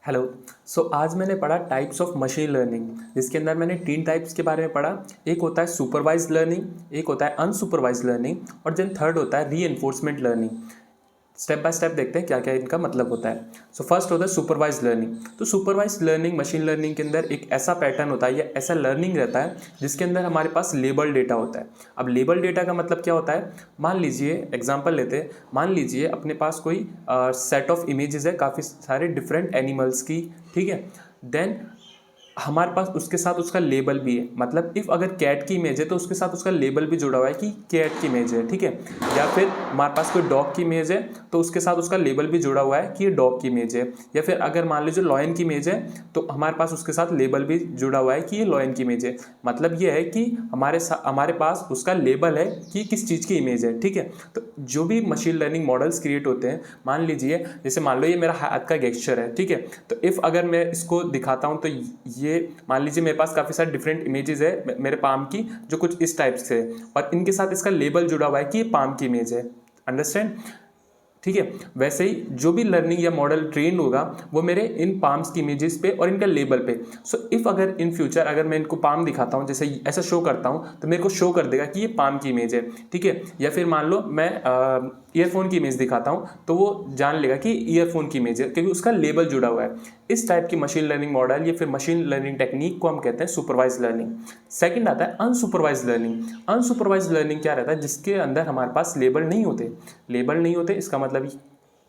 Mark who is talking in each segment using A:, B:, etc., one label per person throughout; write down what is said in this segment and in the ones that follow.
A: Hello. आज मैंने पढ़ा टाइप्स ऑफ मशीन लर्निंग, जिसके अंदर मैंने 3 टाइप्स के बारे में पढ़ा। एक होता है सुपरवाइज्ड लर्निंग, एक होता है अनसुपरवाइज्ड लर्निंग और देन थर्ड होता है reinforcement learning. Step by step देखते हैं क्या क्या इनका मतलब होता है। फर्स्ट होता है सुपरवाइज्ड लर्निंग। तो सुपरवाइज्ड लर्निंग मशीन लर्निंग के अंदर एक ऐसा पैटर्न होता है या ऐसा लर्निंग रहता है जिसके अंदर हमारे पास लेबल डेटा होता है। अब लेबल डेटा का मतलब क्या होता है, मान लीजिए एग्जांपल लेते हैं, मान लीजिए अपने पास कोई सेट ऑफ इमेजेस है काफ़ी सारे डिफरेंट एनिमल्स की, ठीक है। देन हमारे पास उसके साथ उसका लेबल भी है, मतलब इफ़ अगर कैट की इमेज है तो उसके साथ उसका लेबल भी जुड़ा हुआ है कि कैट की इमेज है, ठीक है। या फिर हमारे पास कोई डॉग की इमेज है तो उसके साथ उसका लेबल भी जुड़ा हुआ है कि ये डॉग की इमेज है। या फिर अगर मान लीजिए लॉयन की इमेज है तो हमारे पास उसके साथ लेबल भी जुड़ा हुआ है कि ये लॉयन की इमेज है। मतलब ये है कि हमारे पास उसका लेबल है कि किस चीज़ की इमेज है, ठीक है। तो जो भी मशीन लर्निंग मॉडल्स क्रिएट होते हैं, मान लीजिए जैसे मान लो ये मेरा हाथ का गेस्चर है, ठीक है। तो इफ़ अगर मैं इसको दिखाता हूँ तो ये मान लीजिए मेरे पास काफ़ी सारे डिफरेंट इमेजेस है मेरे पाम की जो कुछ इस टाइप से है और इनके साथ इसका लेबल जुड़ा हुआ है कि ये पाम की इमेज है। अंडरस्टैंड, ठीक है। वैसे ही जो भी लर्निंग या मॉडल ट्रेन होगा वो मेरे इन पाम्स की इमेजेस पे और इनका लेबल पे। इफ अगर इन फ्यूचर अगर मैं इनको पाम दिखाता हूँ, जैसे ऐसा शो करता हूँ तो मेरे को शो कर देगा कि ये पाम की इमेज है, ठीक है। या फिर मान लो मैं ईयरफोन की इमेज दिखाता हूँ तो वो जान लेगा कि ईयरफोन की इमेज है क्योंकि उसका लेबल जुड़ा हुआ है। इस टाइप की मशीन लर्निंग मॉडल या फिर मशीन लर्निंग टेक्निक को हम कहते हैं सुपरवाइज लर्निंग। सेकंड आता है अनसुपरवाइज लर्निंग। अनसुपरवाइज लर्निंग क्या रहता है, जिसके अंदर हमारे पास लेबल नहीं होते। लेबल नहीं होते इसका मतलब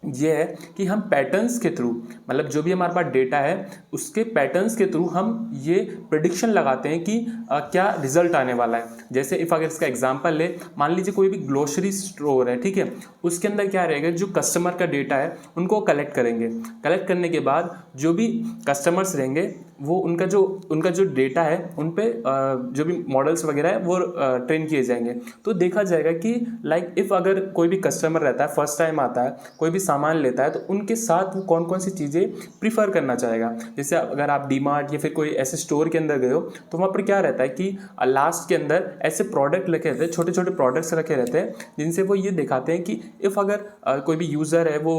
A: ये है कि हम पैटर्न्स के थ्रू, मतलब जो भी हमारे पास डेटा है उसके पैटर्न्स के थ्रू हम ये प्रिडिक्शन लगाते हैं कि क्या रिजल्ट आने वाला है। जैसे इफ अगर इसका एग्जांपल ले, मान लीजिए कोई भी ग्रोसरी स्टोर है, ठीक है। उसके अंदर क्या रहेगा, जो कस्टमर का डेटा है उनको कलेक्ट करेंगे। कलेक्ट करने के बाद जो भी कस्टमर्स रहेंगे वो उनका जो डेटा है उन पे जो भी मॉडल्स वगैरह है वो ट्रेन किए जाएंगे। तो देखा जाएगा कि लाइक इफ़ अगर कोई भी कस्टमर रहता है, फर्स्ट टाइम आता है, कोई भी सामान लेता है तो उनके साथ वो कौन कौन सी चीज़ें प्रीफर करना चाहेगा। जैसे अगर आप डीमार्ट या फिर कोई ऐसे स्टोर के अंदर गए हो तो वहाँ पर क्या रहता है कि लास्ट के अंदर ऐसे प्रोडक्ट रखे रहते हैं, छोटे छोटे प्रोडक्ट्स रखे रहते हैं जिनसे वो ये दिखाते हैं कि इफ़ अगर कोई भी यूज़र है वो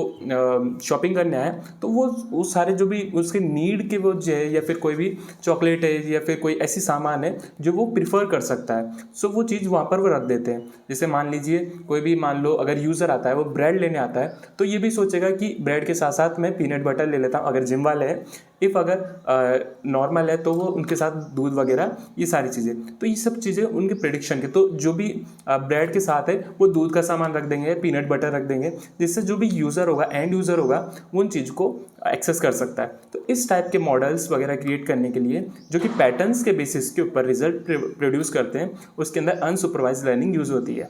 A: शॉपिंग करने आए तो वो सारे जो भी उसके नीड के वो जो है या फिर कोई भी चॉकलेट है या फिर कोई ऐसी सामान है जो वो प्रिफर कर सकता है, वो चीज़ वहाँ पर वो रख देते हैं। जैसे मान लीजिए कोई भी, मान लो अगर यूज़र आता है वो ब्रेड लेने आता है तो ये भी सोचेगा कि ब्रेड के साथ साथ मैं पीनट बटर ले लेता हूँ अगर जिम वाले हैं। इफ़ अगर नॉर्मल है तो वो उनके साथ दूध वगैरह ये सारी चीज़ें, तो ये सब चीज़ें उनके प्रेडिक्शन के। तो जो भी ब्रेड के साथ है वो दूध का सामान रख देंगे, पीनट बटर रख देंगे, जिससे जो भी यूज़र होगा, एंड यूज़र होगा, वो उन चीज़ को एक्सेस कर सकता है। तो इस टाइप के मॉडल्स वगैरह क्रिएट करने के लिए जो कि पैटर्न्स के बेसिस के ऊपर रिजल्ट प्रोड्यूस करते हैं, उसके अंदर अनसुपरवाइज लर्निंग यूज़ होती है।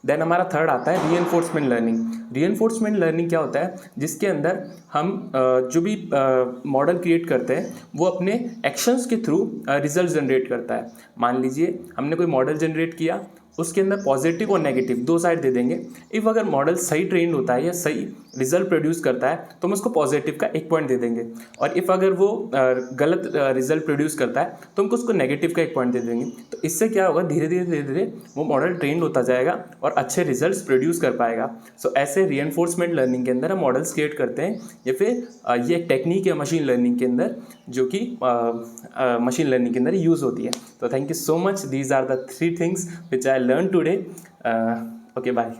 A: देन हमारा थर्ड आता है रीएनफोर्समेंट लर्निंग। रीएनफोर्समेंट लर्निंग क्या होता है, जिसके अंदर हम जो भी मॉडल क्रिएट करते हैं वो अपने एक्शंस के थ्रू रिजल्ट जनरेट करता है। मान लीजिए हमने कोई मॉडल जनरेट किया, उसके अंदर पॉजिटिव और नेगेटिव दो साइड दे देंगे। इफ़ अगर मॉडल सही ट्रेंड होता है या सही रिजल्ट प्रोड्यूस करता है तो हम उसको पॉजिटिव का 1 पॉइंट दे देंगे, और इफ़ अगर वो गलत रिजल्ट प्रोड्यूस करता है तो हमको उसको नेगेटिव का 1 पॉइंट दे देंगे। तो इससे क्या होगा, धीरे धीरे वो मॉडल ट्रेंड होता जाएगा और अच्छे रिजल्ट्स प्रोड्यूस कर पाएगा। ऐसे रीएनफोर्समेंट लर्निंग के अंदर हम मॉडल्स क्रिएट करते हैं, या फिर ये एक टेक्निक है मशीन लर्निंग के अंदर जो कि मशीन लर्निंग के अंदर यूज़ होती है। तो thank you so much, these are the 3 things which I learn today. Okay, bye.